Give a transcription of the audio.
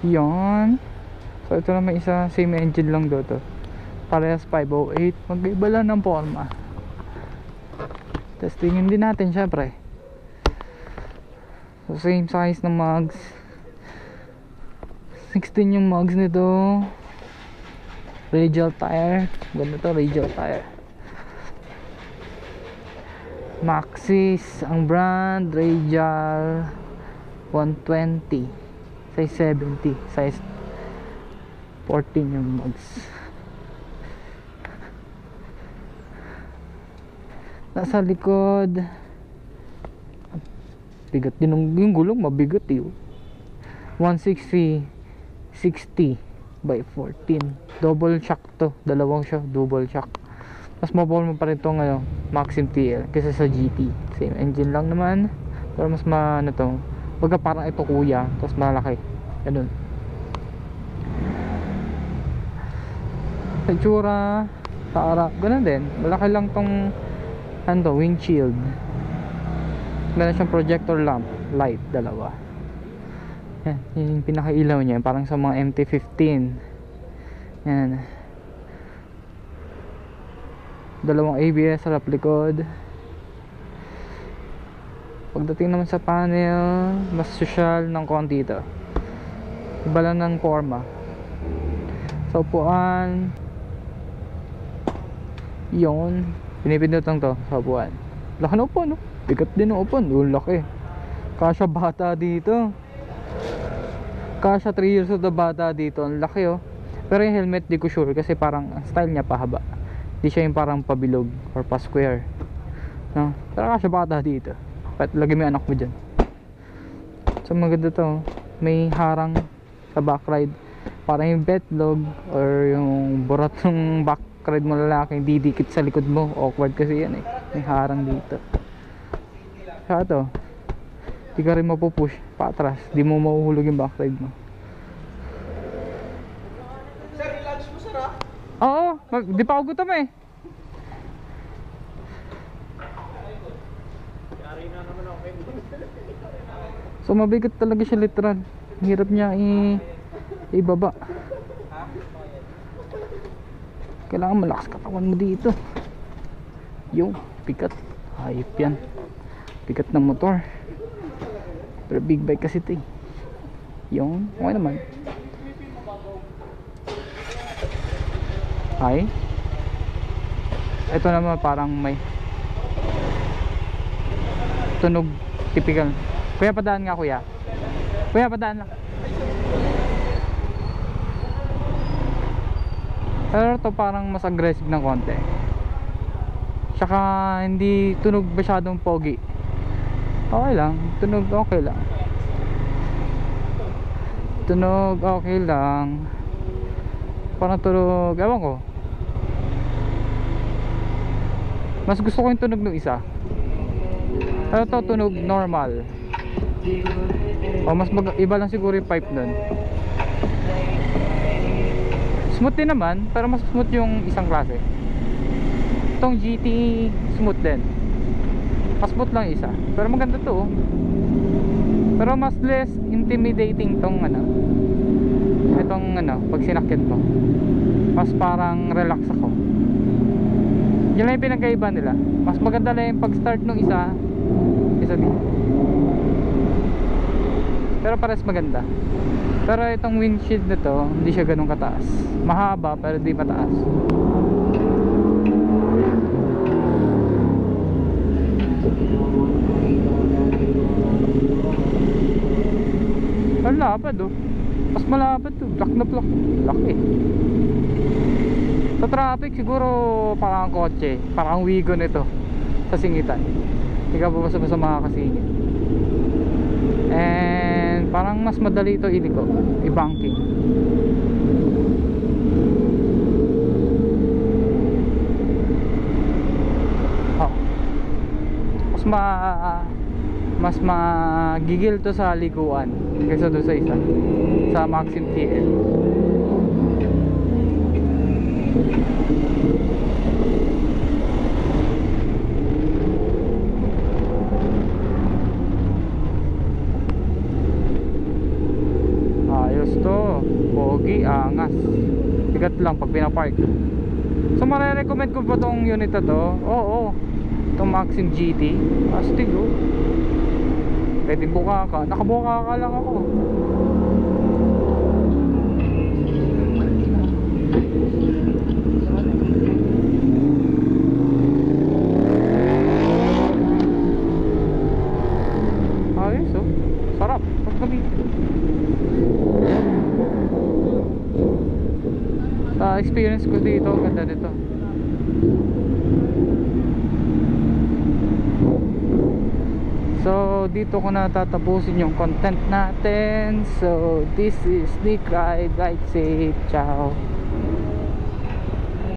Yan. So ito na may isa, same engine lang do to. Parehas 508. Magkaiba lang ng forma. Testingin din natin syempre. So same size ng mugs. 16 yung mugs nito. Radial tire. Ganda to, radial tire. Maxxis ang brand, Radial 120, size 70, size 14 yung mugs. Nasa likod, bigat din yung gulong, mabigat eh. 160 60 by 14. Double shock to, dalawang shock, double shock. Mas mabawal mo pa rin itong Maxim TL kaysa sa GT. Same engine lang naman, pero mas ano to, baga parang ito kuya, tapos malaki. Ganun. Sa itsura, sa harap, ganun din. Malaki lang tong windshield. Meron siyang projector lamp, light, dalawa. Yan, yung pinakailaw niya, parang sa mga MT-15. Yan. Dalawang ABS sa likod. Pagdating naman sa panel, mas social ng konti ito. Iba lang ng forma. Sa upuan, yun, pinipindot lang to sa upuan. Laki na upuan, no? Bigat din ang upuan, laki. Kasya bata dito. Kasya 3 years old na bata dito. Ang laki, oh. Pero yung helmet di ko sure kasi parang ang style niya pahaba. Di siya yung parang pabilog or pa square, no? Pero kasya bata dito. Lagi may anak mo dyan. So maganda to. May harang sa back ride. Parang yung betlog or yung burat ng back ride mo lalaki, didikit sa likod mo. Awkward kasi yan eh. May harang dito. Kaya to, di ka rin mapupush patras. Di mo mahuhulog yung back ride mo. Sir, relax mo sir ha? Oo, di pa ako gutom eh. So mabigat talaga siya literal. Hirap niya ibaba. Kailangan malakas katawan mo dito. Yung bigat, hayop yan. Bigat ng motor. Pero big bike kasi ito eh. Yung, okay naman. Ay, ito naman parang may tunog typical. Kuya, padaan nga kuya. Kuya, padaan lang. Pero ito parang mas aggressive ng konti. Tsaka hindi tunog masyadong pogi. Okay lang, tunog okay lang. Tunog okay lang. Parang tunog, ewan ko. Mas gusto ko yung tunog ng isa. Pero ito tunog normal. O mas iba lang siguro yung pipe nun. Smooth din naman, pero mas smooth yung isang klase. Itong GT smooth din. Mas smooth lang isa. Pero maganda to, oh. Pero mas less intimidating tong itong pag sinakyan mo. Mas parang relax ako. Yan lang yung pinagkaiba nila. Mas maganda lang yung pag start nung isa dito. Pero pares maganda. Pero itong windshield na to, hindi siya ganun kataas. Mahaba pero di mataas. Ang lapad oh. Mas malapad to. Black na black. Laki. Sa traffic siguro parang kotse. Parang wigo nito sa singitan. Hindi ka basta makakasingit. And parang mas madali ito iliko, i-banking. Oh. Mas magigil to sa likuan kaysa doon sa isa, sa Maxim TL. Ayos to. pogi, angas. Bigat lang pag pinapark. So marirecommend ko ba tong unit na to? Oo, itong Maxim GT. Astig oh. Pwede buka ka. Nakabuka ka lang ako. Ayos oh. Sarap pag gamitin. Sa experience ko dito, ganda dito. So dito ko na tatapusin yung content natin. So this is Nick Ride. Ride safe. Ciao.